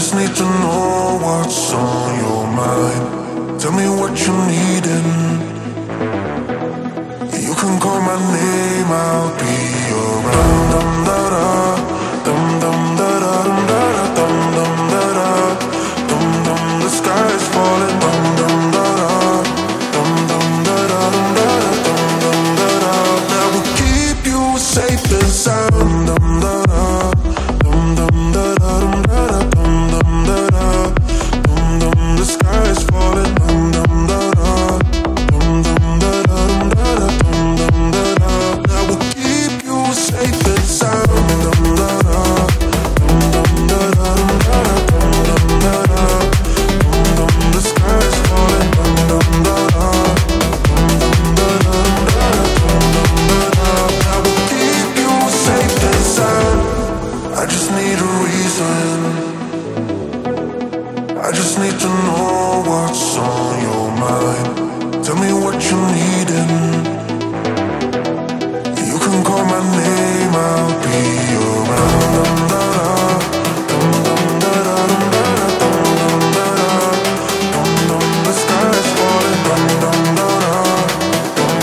just need to know what's on your mind. Tell me what you're needing. You can call my name, I'll be around. Dum da da, dum dum da da, dum dum da da, dum dum. The sky is falling. Dum dum da da, dum dum da da, dum da da, that will keep you safe and sound. Dum da da, dum dum da da, dum da da, dum dum. The sky is falling. Dum dum da da, dum dum da da, dum da da, that will keep you safe and sound. Dum da da, dum da da, dum da da, dum dum. The sky is falling. Dum da da, dum da da, that will keep you safe and sound. I just need a reason. I just need to know what's on your mind. Tell me what you're needing. You can call my name, I'll be around. Dum da da, dum dum da da, dum da da, dum dum. The sky is falling. Dum dum da da, dum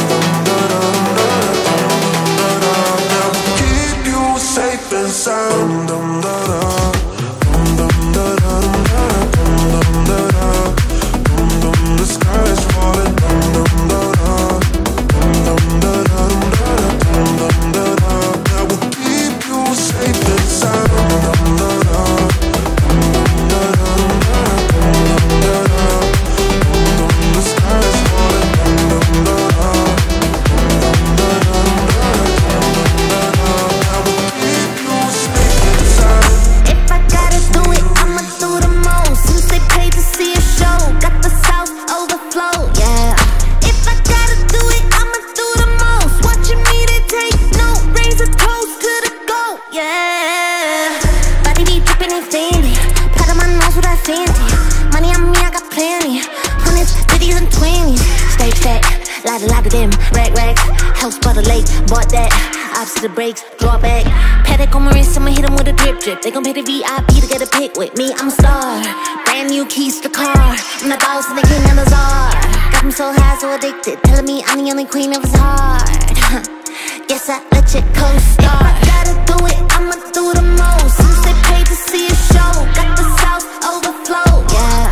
da da, dum da da, that will keep you safe and sound. Dum da da, dum dum da da, dum da da, dum dum. The sky is falling. Dum dum da da, dum da da, dum da da, that will keep you safe and sound. Dum da da, dum da da, dum da da, dum. The sky is falling. Dum da da, dum da da, that will keep you safe and sound. If I gotta do it, I'ma do the most. Since they paid to see a show, got the South overflow, yeah. If I gotta do it, I'ma do the most. Watching me, they take no, raise a toast to the goat, yeah. Body be dripping in Fendi, part of my nose with that fancy. Money on me, I got plenty. Hundreds, 50s and 20s. Stay fat, lot of them. Rags, house by the lake, bought that. Opposite brakes, draw back. Paddock on my wrist, I'ma hit 'em with a drip. They gon' pay the VIP to get a pic with me. I'm a star, brand new keys to the car. I'm the boss and the king and the czar. Got me so high, so addicted, telling me I'm the only queen of his heart. Guess I let you co-star. If I gotta do it, I'ma do the most. Since they paid to see a show, got the South overflow, yeah.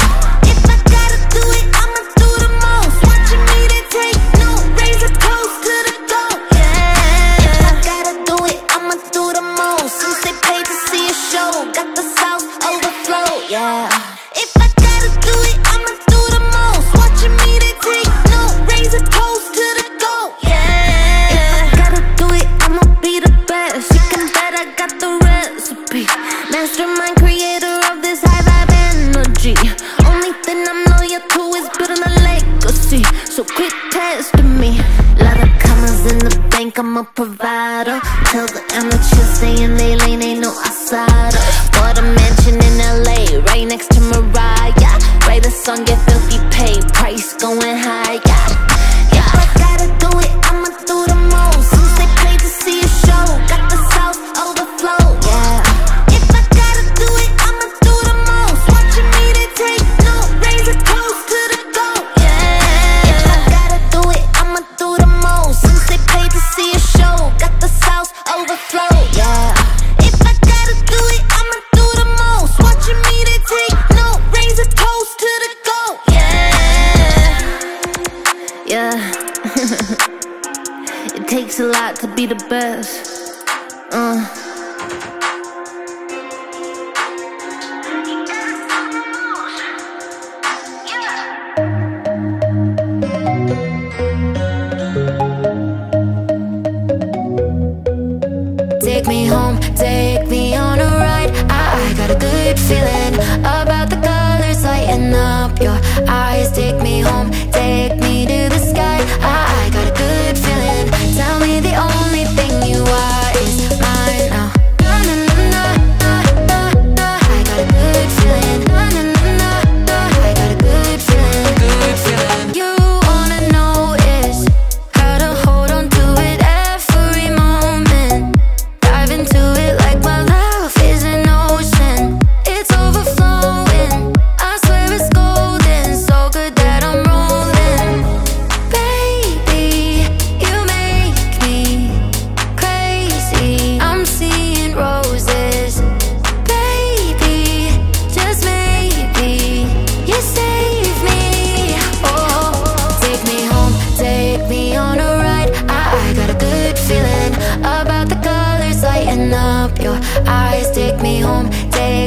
If I gotta do it, I'ma do the most. Watching me, they take no, raise a toast to the goat, yeah. If I gotta do it, I'ma do the most. Since they paid to see a show, got the South overflow, yeah. If I gotta do it, I'ma do the most. Watching me, they take no, raise a toast to the goat, yeah. If I gotta do it, I'ma be the best. You can bet I got the recipe. Mastermind, creator of this high vibe energy. Only thing I'm loyal to is building a legacy. So quit testing me. Lot of commas in the bank, I'm a provider. Tell the amateurs stay in they lane, ain't no outsider. Bought a mansion in LA, right next to Mariah. Write a song, get filthy paid, price going high, yeah. If I gotta do it, I'ma do the most. Since they paid to see a show, got the South overflow, yeah. If I gotta do it, I'ma do the most. Watching me, they take no, raise a toast to the goat, yeah. If I gotta do it, I'ma do the most. Since they paid to see a show, got the South overflow, yeah. If I gotta do it, I'ma do the most. Watching me, they take no, raise a toast to the goat, yeah. Yeah. It takes a lot to be the best. Take me home, take me on a ride. I got a good feeling about the colors lighting up your eyes. Take me home, take me to the sky. I got a good feeling. Tell me the only thing you are is mine now. Na na na na na na. I got a good feeling. Na na na na na. I got a good feeling. Good feeling. You wanna know is how to hold on to it every moment. Dive into it like my love is an ocean. It's over.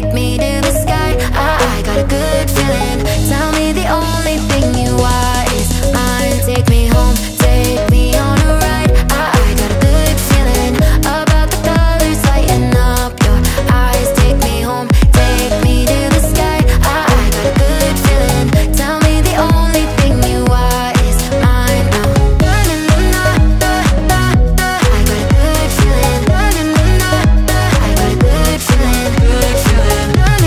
take me to the sky. I got a good feeling. Tell me the only thing you are is mine. Take me home, take me on a ride. I got a good feeling about the colors lighting up your eyes. Take me home, take me to the sky. I got a good feeling. Tell me the only thing you are is mine now. I got a good feeling. I got a good feeling. Good feeling. I got a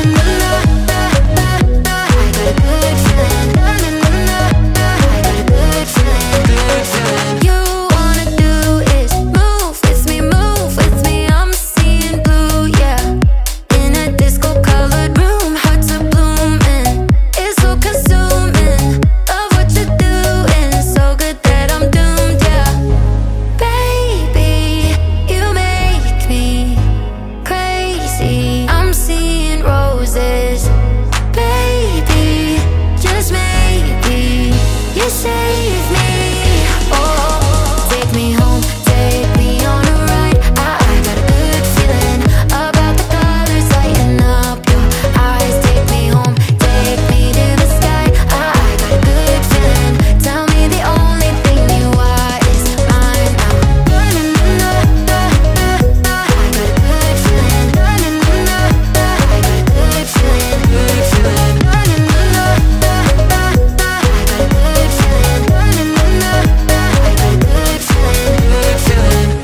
good feeling. I got a good feeling. Good feeling. You wanna do is move with me. I'm seeing blue, yeah. In a disco-colored room, hearts are blooming. It's so consuming. Love what you're doing, so good that I'm doomed, yeah. Baby, you make me crazy. I'm seeing roses. Baby, just maybe you save me. Oh, take me home, take me on a ride. I got a good feeling about the colors lighting up your eyes. Take me home, take me to the sky. I got a good feeling. Tell me the only thing you are is mine now. I got a good feeling. I got a good feeling. Good feeling. I got a good feeling. Good feeling.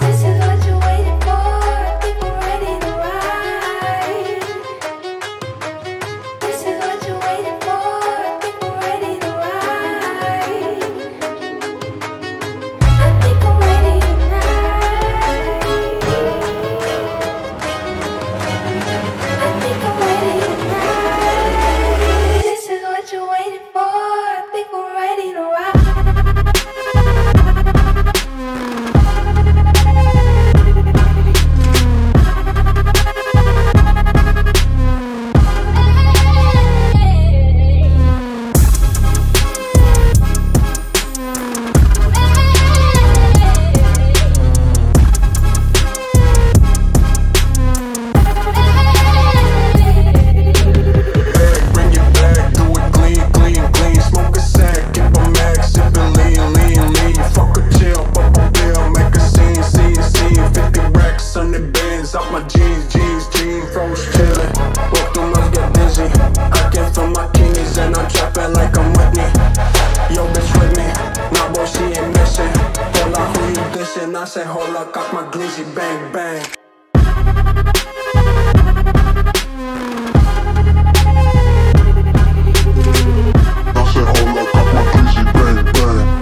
This is what you waited for. People ready to ride. This is what you waited for. People ready to ride. I think I'm ready tonight. I think I'm ready tonight. This is what you waited for. People ready to ride. Bring it back, do it clean, clean, clean. Smoke a sack, keep a max, sippin' lean, lean, lean. Fuck a chill, pop a bill, make a scene, scene, scene. 50 racks, 100 bands, out my jeans, jeans, jeans. Froze chillin', walk through must get dizzy. I can feel my kidneys and I'm trapping like I'm Whitney. Yo, bitch with me, nah boy, she ain't missing. Hold up, who you dissing? I say hold up, cock my glizzy, bang, bang. I say hold up, cock my glizzy, bang, bang.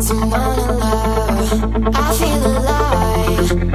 someone in love. I feel alive.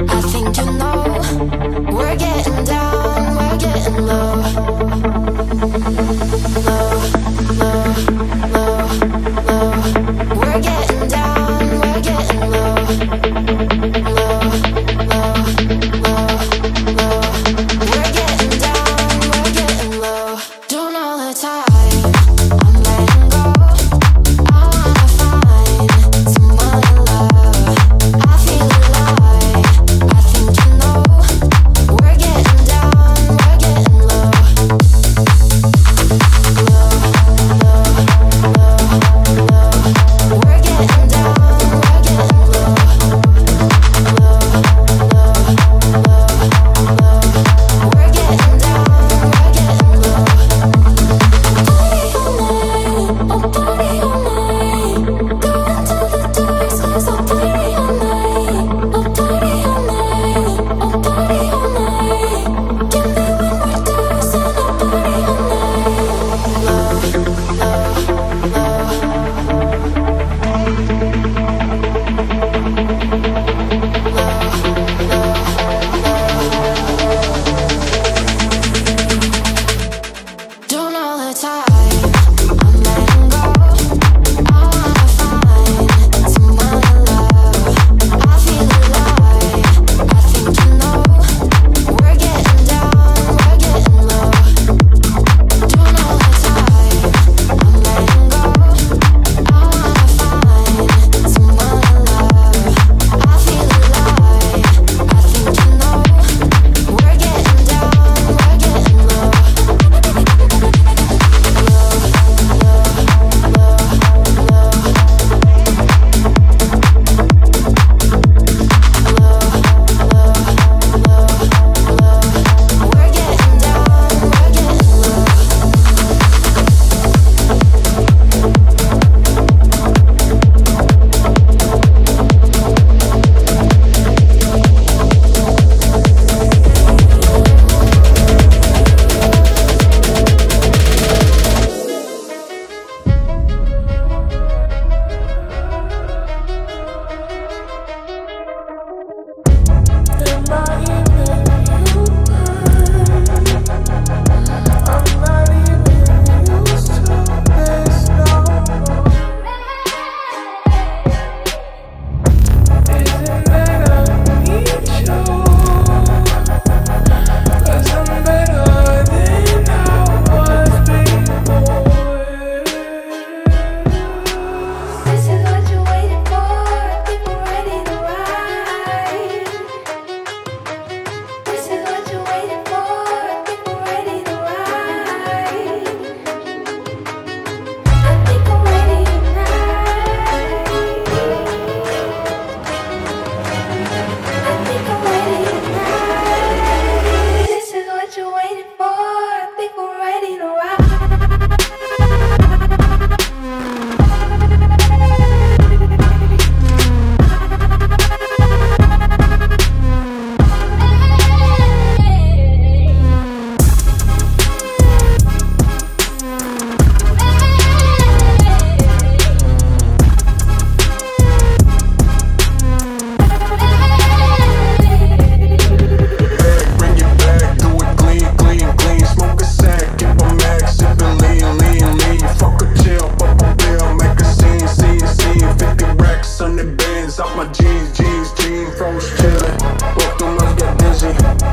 green froze chillin'. Both them must get dizzy.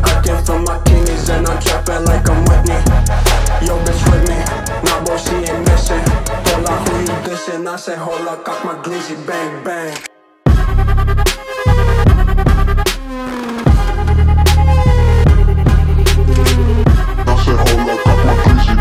I came from my kidneys and I'm trapping like I'm Whitney. Yo, bitch with me, nah boy she ain't missing. Hola, who you dissing? I say hola, cock my glizzy, bang bang. I said hold up, got my glizzy, bang bang.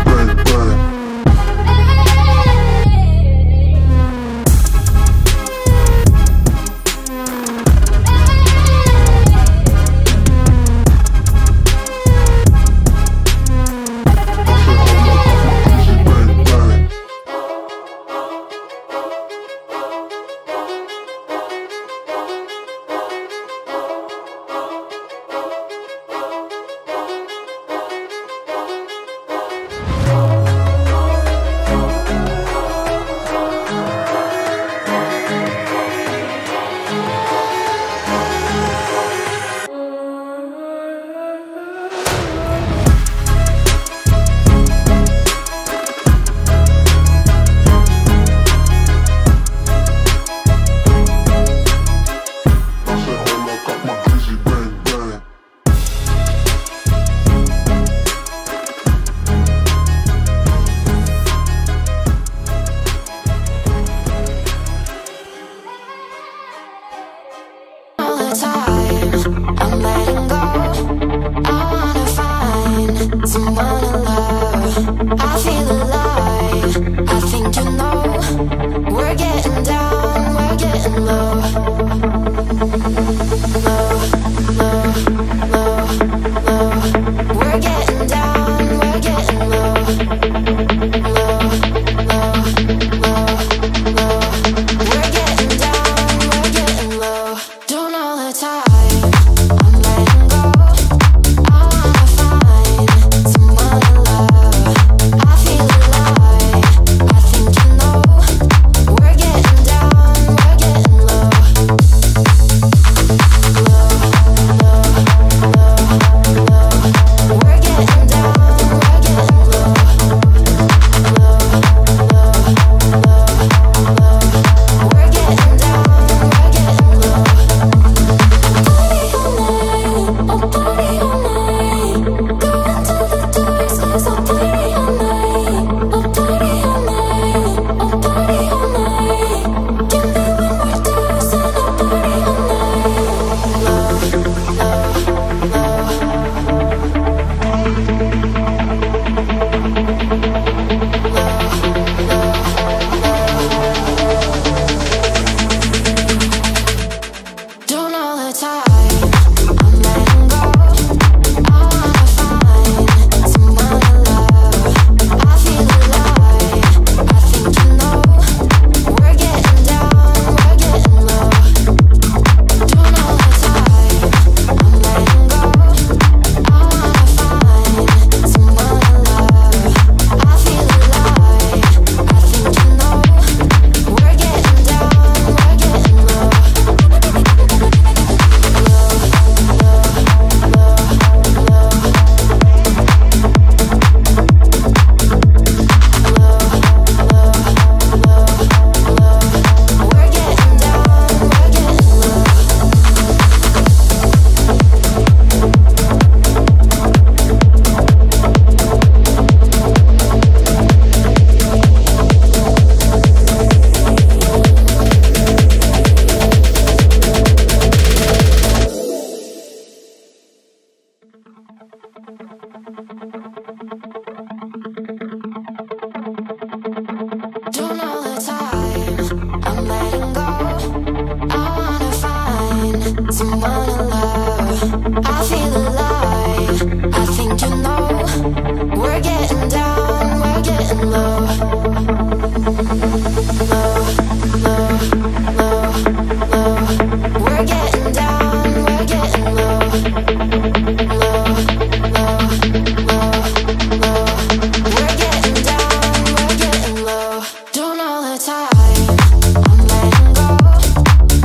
I'm letting go.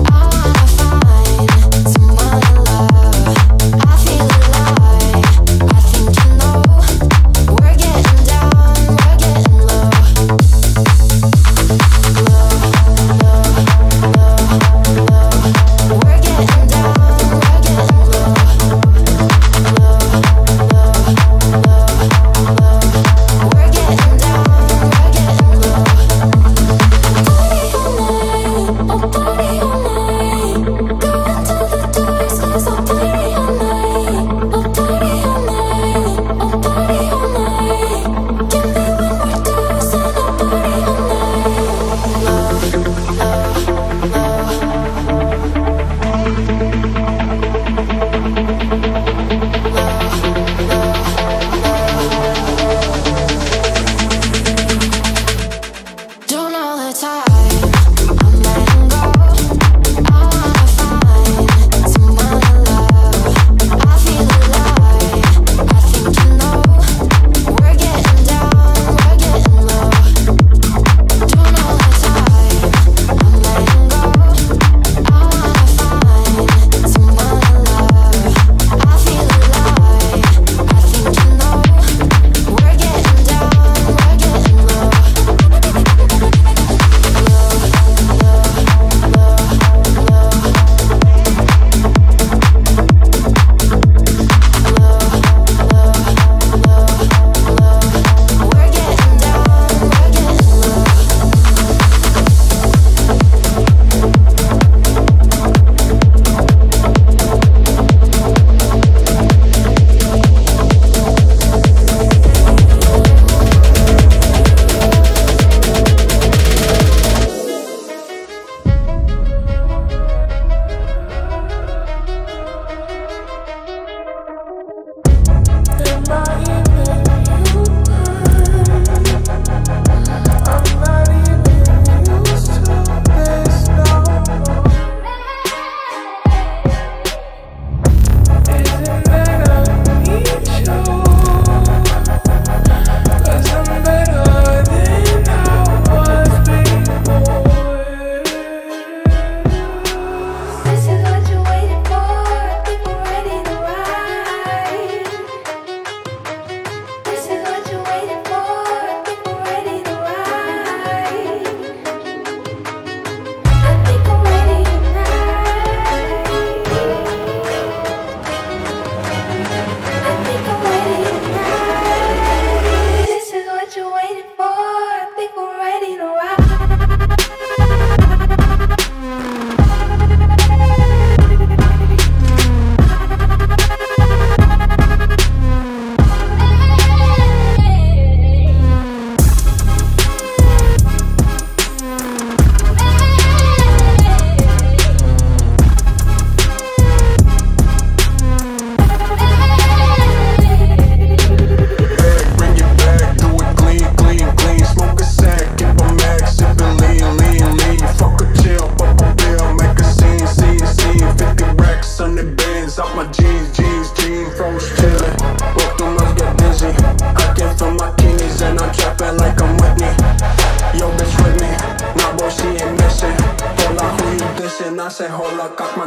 I wanna find someone to love.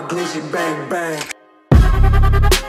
glizzy, bang, bang.